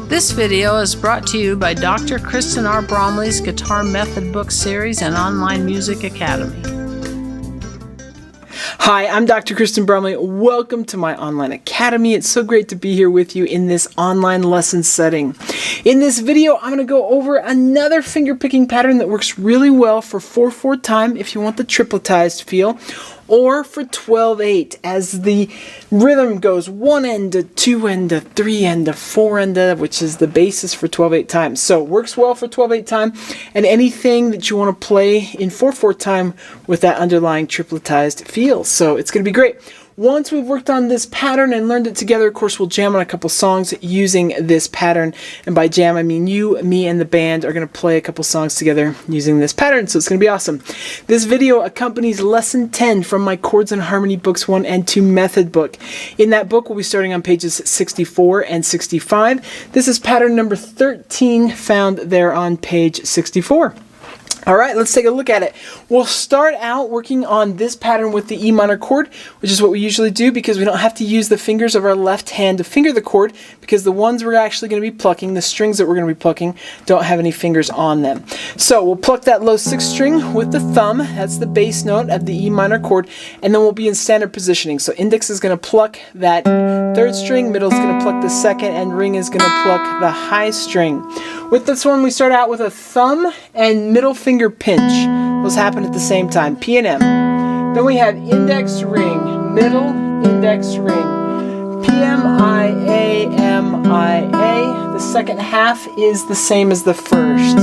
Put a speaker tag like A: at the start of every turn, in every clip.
A: This video is brought to you by Dr. Kristen R. Bromley's Guitar Method Book Series and Online Music Academy.
B: Hi, I'm Dr. Kristen Bromley. Welcome to my online academy. It's so great to be here with you in this online lesson setting. In this video, I'm going to go over another finger picking pattern that works really well for 4/4 time if you want the tripletized feel, or for 12/8 as the rhythm goes 1 end to 2 end to 3 end to 4 end to, which is the basis for 12/8 time. So it works well for 12/8 time and anything that you want to play in 4/4 time with that underlying tripletized feel. So it's going to be great. Once we've worked on this pattern and learned it together, of course, we'll jam on a couple songs using this pattern. And by jam, I mean you, me, and the band are going to play a couple songs together using this pattern. So it's going to be awesome. This video accompanies Lesson 10 from my Chords and Harmony Books 1 and 2 method book. In that book, we'll be starting on pages 64 and 65. This is pattern number 13 found there on page 64. All right, let's take a look at it. We'll start out working on this pattern with the E minor chord, which is what we usually do because we don't have to use the fingers of our left hand to finger the chord, because the ones we're actually going to be plucking, the strings that we're going to be plucking, don't have any fingers on them. So we'll pluck that low 6th string with the thumb. That's the bass note of the E minor chord, and then we'll be in standard positioning. So index is going to pluck that 3rd string, middle is going to pluck the 2nd, and ring is going to pluck the high string. With this one, we start out with a thumb and middle finger pinch. Those happen at the same time, P and M. Then we have index ring, middle index ring, P, M, I, A, M, I, A. The second half is the same as the first.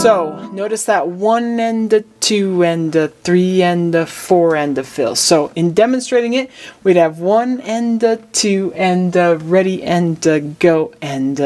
B: So notice that 1 and a 2 and a 3 and a 4 and a fill. So in demonstrating it, we'd have 1 and a 2 and a ready and a go and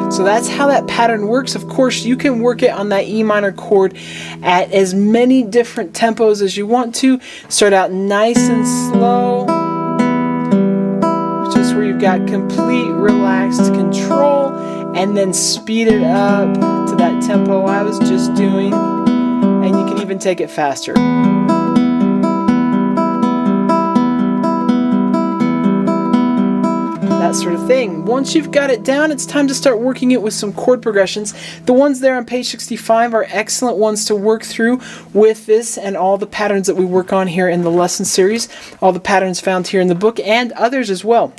B: So that's how that pattern works. Of course, you can work it on that E minor chord at as many different tempos as you want to. Start out nice and slow, which is where you've got complete relaxed control, and then speed it up to that tempo I was just doing, and you can even take it faster. That sort of thing. Once you've got it down, it's time to start working it with some chord progressions. The ones there on page 65 are excellent ones to work through with this and all the patterns that we work on here in the lesson series, all the patterns found here in the book, and others as well.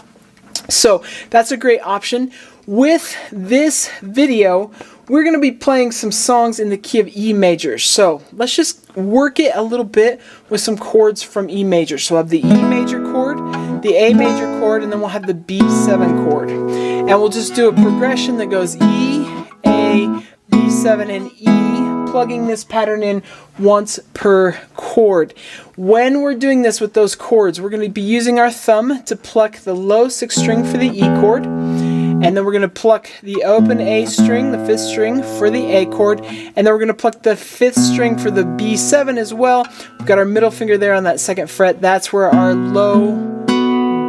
B: So that's a great option. With this video, we're going to be playing some songs in the key of E major. So let's just work it a little bit with some chords from E major. So we'll have the E major chord, the A major chord, and then we'll have the B7 chord. And we'll just do a progression that goes E, A, B7, and E, plugging this pattern in once per chord. When we're doing this with those chords, we're going to be using our thumb to pluck the low 6th string for the E chord. And then we're going to pluck the open A string, the 5th string, for the A chord. And then we're going to pluck the 5th string for the B7 as well. We've got our middle finger there on that 2nd fret. That's where our low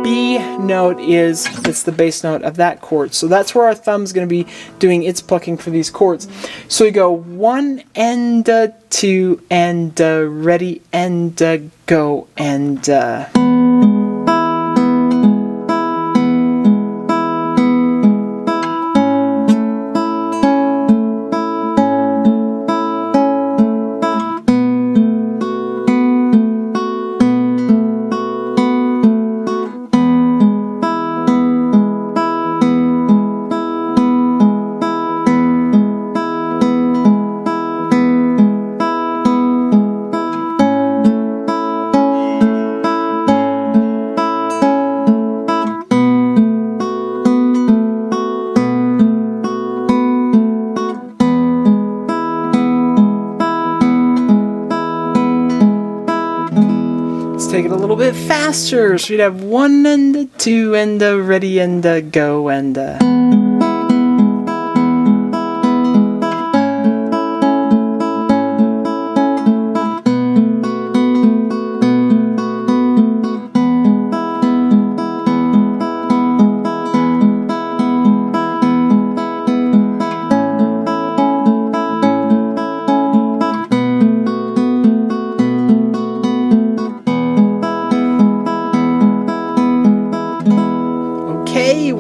B: B note is. It's the bass note of that chord. So that's where our thumb is going to be doing its plucking for these chords. So we go 1 and 2 and ready and go and take it a little bit faster. So we'd have 1 and a 2 and a ready and a go and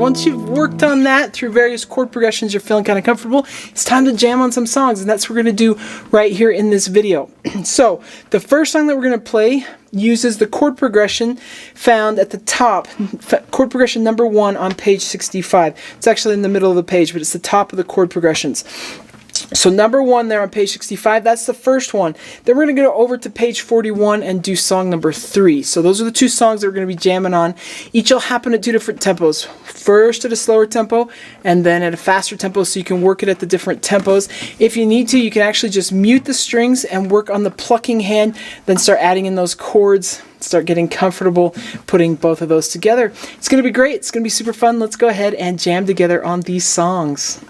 B: once you've worked on that through various chord progressions, you're feeling kind of comfortable, it's time to jam on some songs, and that's what we're going to do right here in this video. So the first song that we're going to play uses the chord progression found at the top, chord progression number 1 on page 65. It's actually in the middle of the page, but it's the top of the chord progressions. So number 1 there on page 65, that's the first one. Then we're going to go over to page 41 and do song number 3. So those are the 2 songs that we're going to be jamming on. Each will happen at 2 different tempos. First at a slower tempo and then at a faster tempo, so you can work it at the different tempos. If you need to, you can actually just mute the strings and work on the plucking hand, then start adding in those chords, start getting comfortable putting both of those together. It's going to be great. It's going to be super fun. Let's go ahead and jam together on these songs.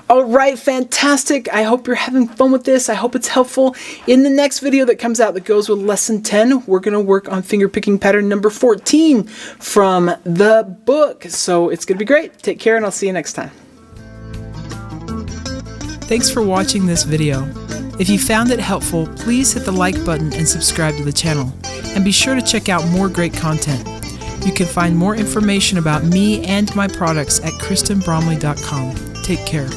B: Alright, fantastic. I hope you're having fun with this. I hope it's helpful. In the next video that comes out that goes with lesson 10, we're going to work on fingerpicking pattern number 14 from the book. So it's going to be great. Take care, and I'll see you next time. Thanks for watching this video. If you found it helpful, please hit the like button and subscribe to the channel. And be sure to check out more great content. You can find more information about me and my products at KristenBromley.com. Take care.